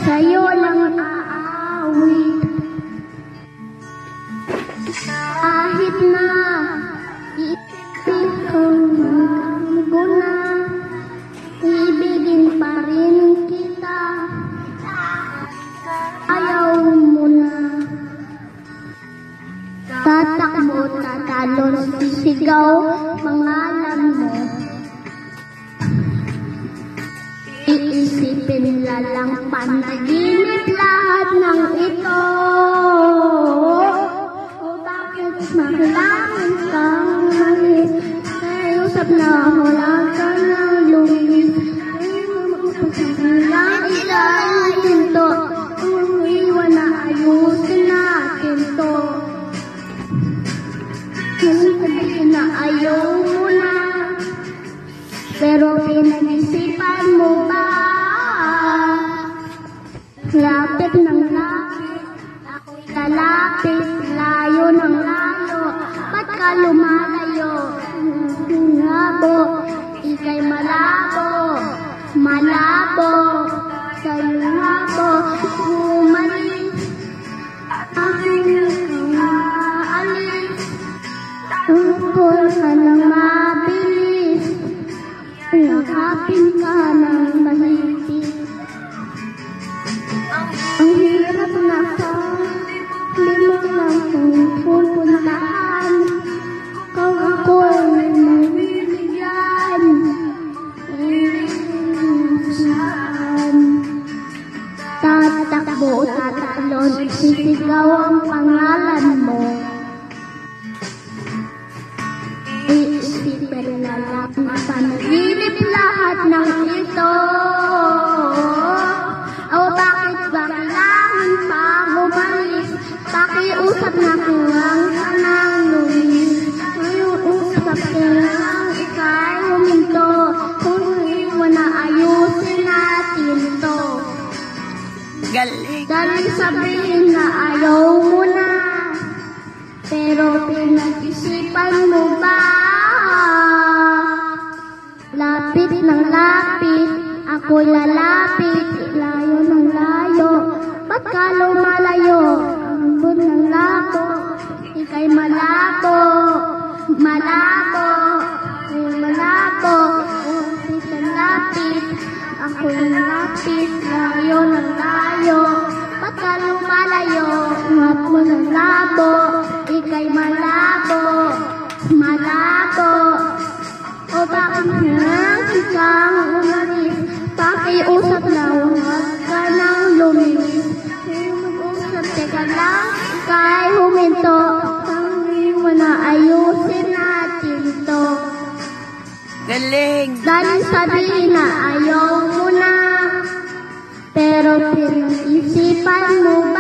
sa'yo lang aawit. Kahit na ikaw guna, ibigin pa rin kita. Ayaw mo na. Tatakbo, tatalon, sisigaw, pangalan mo. Iisipin lalang panaginip lahat ng ito. O bakit makilangan kang malis? Naiusap na wala ka ng lumis. Lang isang pinto. Kung iwan na ayusin natin to. Sabihin na ayaw mo na. Pero pinag-isipan mo ba? Lapit ng lapit, ako'y lalapit, layo ng layo, ba't ka lumalayo? Labo, ika'y malabo, malabo, sa'yo labo, umalis, aking aalis, tungkol ka ng mabilis, yakapin ka ng mahigpit. Ang hirap na ka, limo lang kung pupuntahan. Kung ako'y mabibigyan, saan? Tatakbo, tatalon, sisigaw ang pangalan mo. Iisipin na lang na panaginip lahat ng ito. O bakit ba kailangan pa umalis? Pakiusap na kulang ka ng lumis. Ngayong usap kailangan ika'y huminto. Kung iwan na ayusin natin to. Galing. Dahil sabihin na ayaw mo na. Pero pinag-isipan mo ba? Lapit ng lapit, ako'y lalapit, layo ng layo, ba't ka lumalayo? Ambon ng labo, ika'y malabo, malabo, malabo, lapit ng lapit, ako'y lapit, layo ng layo, ba't ka lumalayo? Ambon ng labo, ika'y malabo, malabo. O bakit nangin kang umalis? Pakiusap na huwag ka nang lumilis. Mag-usap, teka lang, ika'y huminto. Tanggin mo na ayusin natin to. Galing. Dahil sabihin na ayaw mo na. Pero pinag-isipan mo ba?